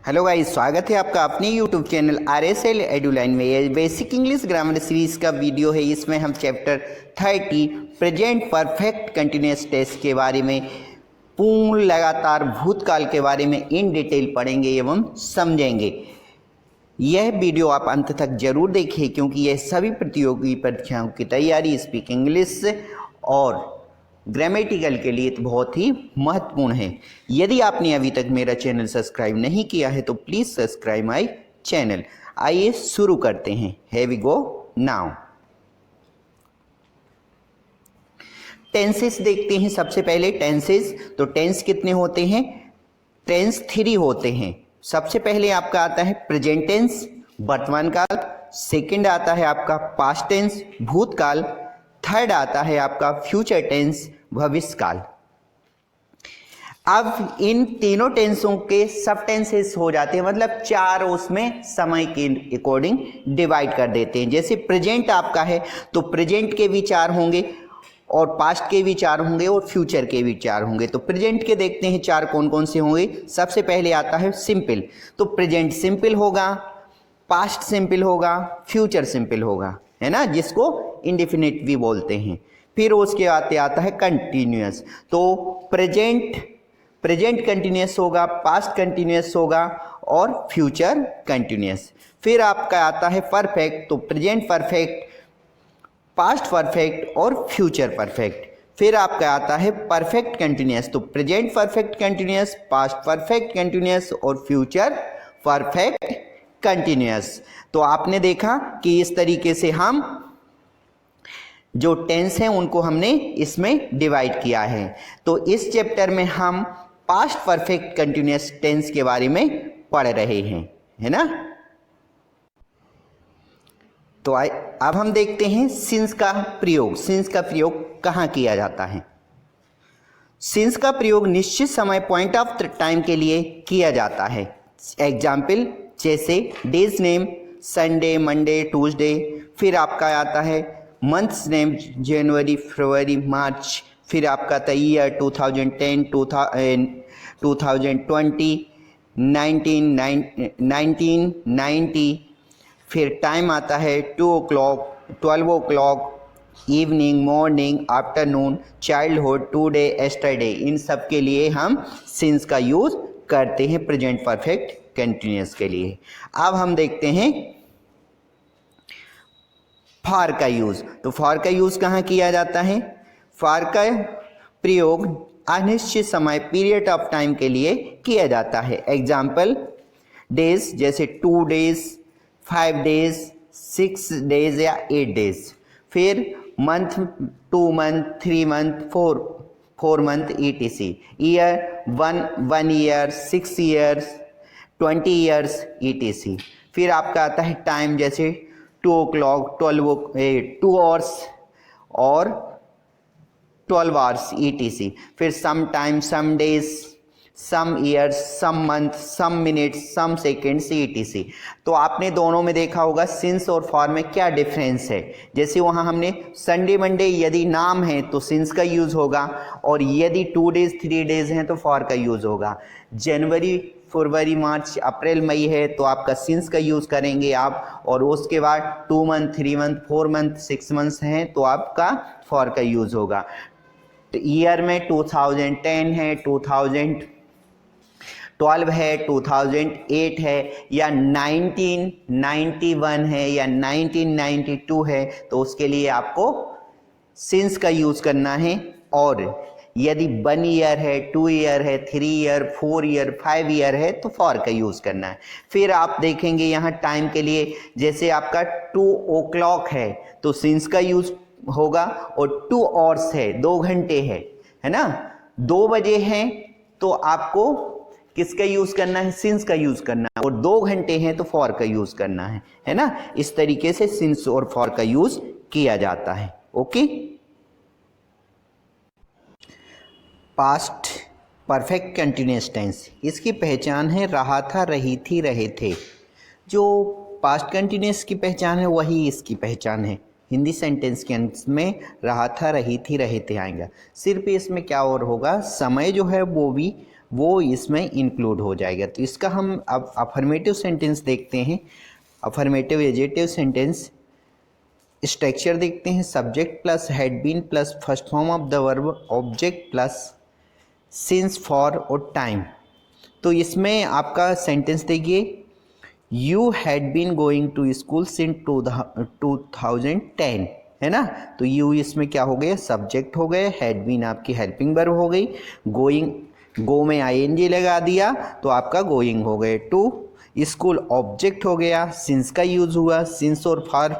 Hello guys, स्वागत है आपका अपने यूट्यूब चैनल RSL एडुलाइन में। ये बेसिक इंग्लिश ग्रामर सीरीज का वीडियो है। इसमें हम chapter 30 present perfect continuous tense के बारे में, पूर्ण लगातार भूतकाल के बारे में इन डिटेल पढ़ेंगे एवं समझेंगे। यह वीडियो आप अंत तक जरूर देखें क्योंकि यह सभी प्रतियोगी परीक्षाओं की तैयारी, स्पीक इंग्लिश और ग्रामेटिकल के लिए तो बहुत ही महत्वपूर्ण है। यदि आपने अभी तक मेरा चैनल सब्सक्राइब नहीं किया है तो प्लीज़ सब्सक्राइब माय चैनल। आइए शुरू करते हैं। here we go now। Tenses देखते हैं। सबसे पहले टेंसेस, तो टेंस कितने होते हैं? टेंस 3 होते हैं। सबसे पहले आपका आता है प्रेजेंट टेंस, वर्तमान काल। सेकंड आता है आपका पास्ट टेंस, भूतकाल। थर्ड आता है आपका फ्यूचर टेंस, भविष्य काल। अब इन तीनों टेंसों के सब टेंसेस हो जाते हैं, मतलब 4 उसमें समय के अकॉर्डिंग डिवाइड कर देते हैं। जैसे प्रेजेंट आपका है तो प्रेजेंट के भी 4 होंगे और पास्ट के भी 4 होंगे और फ्यूचर के भी 4 होंगे। तो प्रेजेंट के देखते हैं 4 कौन कौन से होंगे। सबसे पहले आता है सिंपल, तो प्रेजेंट सिंपल होगा, पास्ट सिंपल होगा, फ्यूचर सिंपल होगा, है ना, जिसको इंडेफिनिट भी बोलते हैं। फिर उसके आते आता है कंटिन्यूअस, तो प्रेजेंट कंटिन्यूअस होगा, पास्ट कंटिन्यूअस होगा और फ्यूचर कंटिन्यूअस। फिर आपका आता है परफेक्ट, तो प्रेजेंट परफेक्ट, पास्ट परफेक्ट और फ्यूचर परफेक्ट। फिर आपका आता है परफेक्ट कंटिन्यूअस, तो present perfect continuous, past perfect continuous और फ्यूचर परफेक्ट कंटिन्यूअस। तो आपने देखा कि इस तरीके से हम जो टेंस हैं उनको हमने इसमें डिवाइड किया है। तो इस चैप्टर में हम पास्ट परफेक्ट कंटिन्यूअस टेंस के बारे में पढ़ रहे हैं, है ना। तो अब हम देखते हैं सिंस का प्रयोग। सिंस का प्रयोग कहाँ किया जाता है? सिंस का प्रयोग निश्चित समय, पॉइंट ऑफ टाइम के लिए किया जाता है। एग्जाम्पल जैसे days name, Sunday, Monday, Tuesday. फिर आपका आता है मंथ्स नेम, जनवरी, फरवरी, मार्च। फिर आपका आता है ईयर 2010, 2020, 1990। फिर टाइम आता है 2 o'clock, 12 o'clock, evening, morning, afternoon, childhood, today, yesterday. इन सब के लिए हम सिंस का यूज़ करते हैं प्रेजेंट परफेक्ट कंटिन्यूअस के लिए। अब हम देखते हैं फॉर का यूज़। तो फॉर का यूज़ कहाँ किया जाता है? फॉर का प्रयोग अनिश्चित समय, पीरियड ऑफ टाइम के लिए किया जाता है। एग्जाम्पल डेज जैसे 2 days, 5 days, 6 days या 8 days। फिर month 2 month, 3 month, 4 month etc। Year 1 year, 6 years, 20 years etc। फिर आपका आता है टाइम जैसे 2 o'clock, 2 hours और 12 hours etc। फिर some time, some days, some years, some month, some minutes, some seconds etc। तो आपने दोनों में देखा होगा सिंस और फॉर में क्या डिफरेंस है। जैसे वहाँ हमने संडे, मंडे यदि नाम है तो सिंस का यूज़ होगा, और यदि 2 days, 3 days हैं तो फॉर का यूज़ होगा। जनवरी, फरवरी, मार्च, अप्रैल, मई है तो आपका सिंस का यूज़ करेंगे आप, और उसके बाद 2 month, 3 month, 4 month, 6 months हैं तो आपका फॉर का यूज़ होगा। तो ईयर में 2010 है, 2012 है, 2008 है, या 1991 है या 1992 है तो उसके लिए आपको सिंस का यूज़ करना है। और यदि 1 year है, 2 year है, 3 year, 4 year, 5 year है तो फॉर का यूज़ करना है। फिर आप देखेंगे यहाँ टाइम के लिए, जैसे आपका 2 o'clock है तो सिंस का यूज़ होगा, और 2 hours है, 2 घंटे है ना, 2 बजे हैं तो आपको किसका यूज़ करना है? सिंस का यूज़ करना है। और 2 घंटे हैं तो फॉर का यूज़ करना है ना। इस तरीके से सिंस और फॉर का यूज़ किया जाता है। Okay. Past perfect continuous tense, इसकी पहचान है रहा था, रही थी, रहे थे। जो पास्ट कंटिन्यूअस की पहचान है वही इसकी पहचान है। हिंदी सेंटेंस के अंत में रहा था, रही थी, रहे थे आएगा। सिर्फ इसमें क्या और होगा, समय जो है वो भी वो इसमें इंक्लूड हो जाएगा। तो इसका हम अब अफर्मेटिव सेंटेंस देखते हैं। अफर्मेटिव एडजेक्टिव सेंटेंस स्ट्रक्चर देखते हैं। Subject plus had been plus first form of the verb object plus since for और टाइम। तो इसमें आपका सेंटेंस देखिए, you had been going to school since 2010, है ना। तो यू इसमें क्या हो गया, सब्जेक्ट हो गए, हैड बीन आपकी हेल्पिंग वर्ब हो गई, गोइंग गो में आईएनजी लगा दिया तो आपका गोइंग हो गए, टू स्कूल ऑब्जेक्ट हो गया, सिंस का यूज़ हुआ, सिंस और फॉर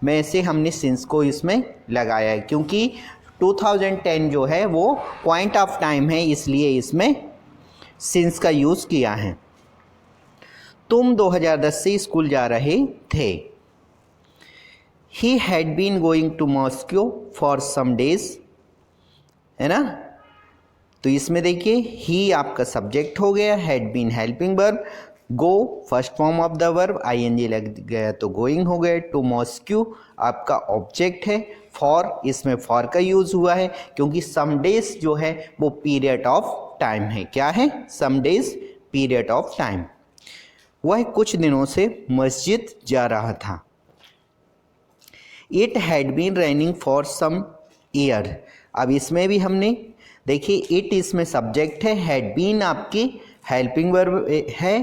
में से हमने सिंस को इसमें लगाया है क्योंकि 2010 जो है वो पॉइंट ऑफ टाइम है, इसलिए इसमें सिंस का यूज़ किया है। तुम 2010 से स्कूल जा रहे थे। He had been going to Moscow for some days, है ना। तो इसमें देखिए ही आपका सब्जेक्ट हो गया, had been helping verb, go first form of the verb, ING लग गया तो गोइंग हो गए, टू मॉस्को आपका ऑब्जेक्ट है, फॉर इसमें फॉर का यूज़ हुआ है क्योंकि सम डेज जो है वो पीरियड ऑफ टाइम है। क्या है, some days period of time. वह कुछ दिनों से मस्जिद जा रहा था। It had been raining for some year. अब इसमें भी हमने देखिए इट इसमें सब्जेक्ट है, हैड बीन आपकी हेल्पिंग वर्ब है,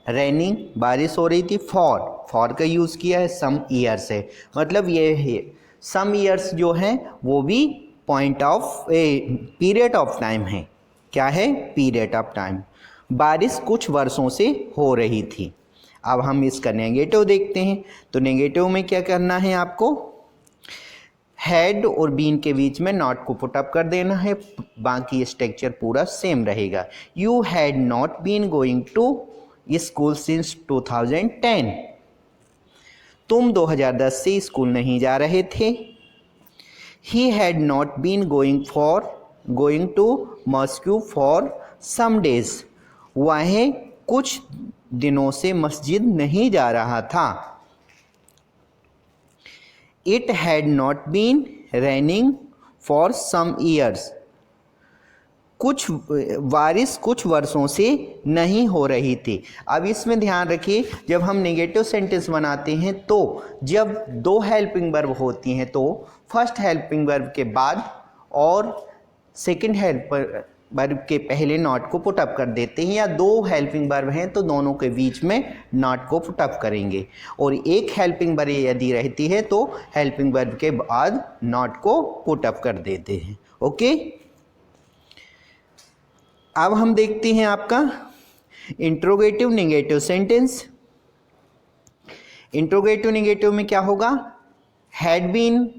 रेनिंग बारिश हो रही थी, फॉर का यूज़ किया है, सम ईयर्स है, मतलब ये है सम ईयर्स जो है वो भी point of period of time है। क्या है, पीरियड ऑफ टाइम। बारिश कुछ वर्षों से हो रही थी। अब हम इसका नेगेटिव देखते हैं। तो नेगेटिव में क्या करना है आपको, हैड और बीन के बीच में नॉट को पुट अप कर देना है, बाकी स्ट्रक्चर पूरा सेम रहेगा। You had not been going to school since 2010। तुम 2010 से स्कूल नहीं जा रहे थे। He had not been going to Moscow for some days. वह कुछ दिनों से मस्जिद नहीं जा रहा था। It had not been raining for some years. कुछ बारिश कुछ वर्षों से नहीं हो रही थी। अब इसमें ध्यान रखिए, जब हम नेगेटिव सेंटेंस बनाते हैं तो जब दो हेल्पिंग वर्ब होती हैं तो फर्स्ट हेल्पिंग वर्ब के बाद और सेकंड हेल्पिंग वर्ब के पहले नॉट को पुट अप कर देते हैं, या दो हेल्पिंग वर्ब हैं तो दोनों के बीच में नॉट को पुट अप करेंगे, और एक हेल्पिंग वर्ब यदि रहती है तो हेल्पिंग वर्ब के बाद नॉट को पुट अप कर देते हैं। ओके, अब हम देखते हैं आपका interrogative negative sentence. Interrogative negative में क्या होगा, हैड बीन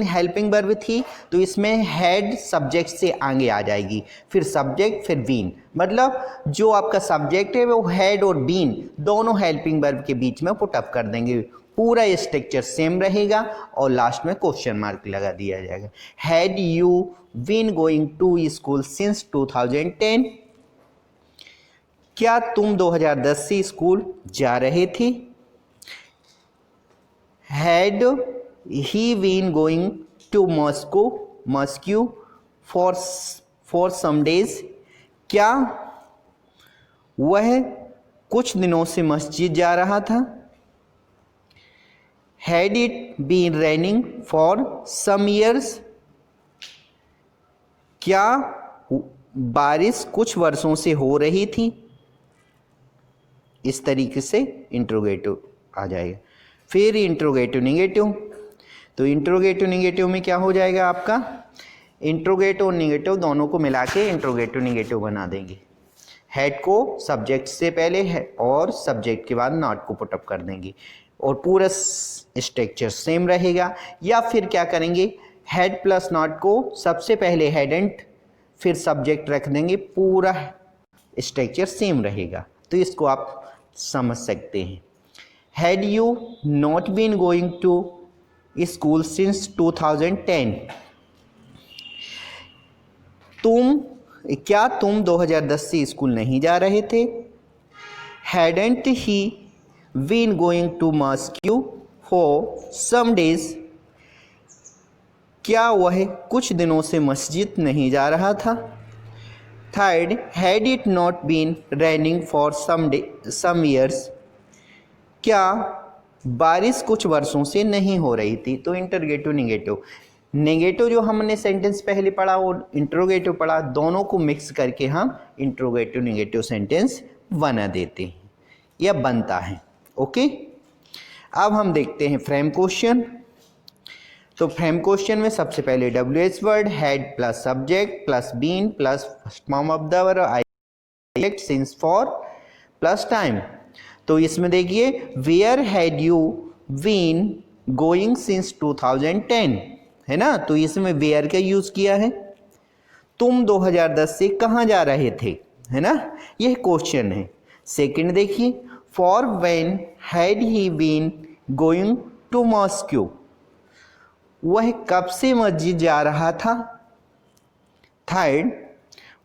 हेल्पिंग वर्ब थी तो इसमें हैड सब्जेक्ट से आगे आ जाएगी, फिर सब्जेक्ट फिर बीन, मतलब जो आपका सब्जेक्ट है वो हैड और बीन दोनों हेल्पिंग वर्ब के बीच में पुट अप कर देंगे, पूरा स्ट्रक्चर सेम रहेगा और लास्ट में क्वेश्चन मार्क लगा दिया जाएगा। Had you been going to school since 2010। क्या तुम 2010 से स्कूल जा रहे थे। Had he been going to Moscow for some days. क्या वह कुछ दिनों से मस्जिद जा रहा था। Had it been raining for some years? क्या बारिश कुछ वर्षों से हो रही थी। इस तरीके से इंट्रोगेटिव आ जाएगा। फिर इंट्रोगेटिव नेगेटिव, तो इंट्रोगेटिव नेगेटिव में क्या हो जाएगा आपका, इंट्रोगेटिव और नेगेटिव दोनों को मिला के इंट्रोगेटिव नेगेटिव बना देंगे। हेड को सब्जेक्ट से पहले है और सब्जेक्ट के बाद नॉट को पुटअप कर देंगे और पूरा स्ट्रक्चर सेम रहेगा। या फिर क्या करेंगे, हेड प्लस नॉट को सबसे पहले हेड एंड फिर सब्जेक्ट रख देंगे, पूरा स्ट्रक्चर सेम रहेगा। तो इसको आप समझ सकते हैं। Had you not been going to school since 2010। क्या तुम 2010 से स्कूल नहीं जा रहे थे। Hadn't he been going to Moscow for some days. क्या वह कुछ दिनों से मस्जिद नहीं जा रहा था। Third, had it not been raining for some years, क्या बारिश कुछ वर्षों से नहीं हो रही थी। तो इंटरोगेटिव नेगेटिव, नेगेटिव जो हमने सेंटेंस पहले पढ़ा और इंटरोगेटिव पढ़ा, दोनों को मिक्स करके हम इंटरोगेटिव नेगेटिव सेंटेंस बना देते हैं या बनता है। ओके, अब हम देखते हैं फ्रेम क्वेश्चन। तो फ्रेम क्वेश्चन में सबसे पहले WH word, had plus subject plus been plus first form of the verb I since for plus time. तो इसमें देखिए, where had you been going since 2010, है ना। तो इसमें वेयर का यूज किया है। तुम 2010 से कहाँ जा रहे थे, है ना, यह क्वेश्चन है। सेकंड देखिए, for when had he been going to Moscow, वह कब से मस्जिद जा रहा था। Third,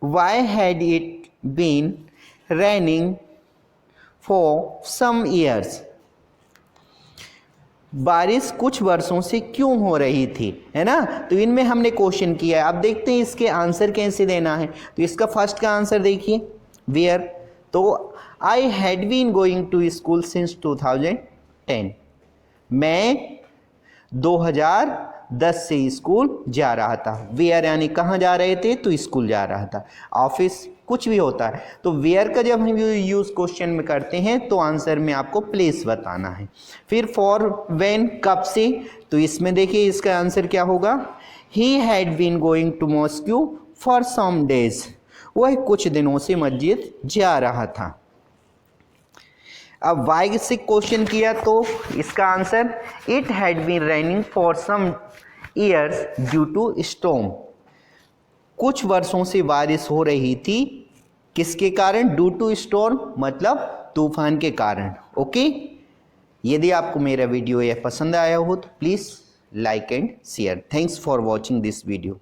why had it been raining for some years, बारिश कुछ वर्षों से क्यों हो रही थी, है ना। तो इनमें हमने क्वेश्चन किया है। अब देखते हैं इसके आंसर कैसे देना है। तो इसका फर्स्ट का आंसर देखिए, वेयर। तो I had been going to school since 2010, मैं 2010 से स्कूल जा रहा था। वेयर यानी कहाँ जा रहे थे, तो स्कूल जा रहा था, ऑफिस, कुछ भी होता है। तो वेयर का जब हम यूज क्वेश्चन में करते हैं तो आंसर में आपको प्लेस बताना है। फिर फॉर व्हेन, कब से, तो इसमें देखिए इसका आंसर क्या होगा, he had been going to Moscow for some days, वह कुछ दिनों से मस्जिद जा रहा था। अब वाई से क्वेश्चन किया तो इसका answer, it had been raining for some years due to storm, कुछ वर्षों से बारिश हो रही थी, किसके कारण, ड्यू टू स्टॉर्म मतलब तूफान के कारण। ओके, यदि आपको मेरा वीडियो यह पसंद आया हो तो please like and share. Thanks for watching this video.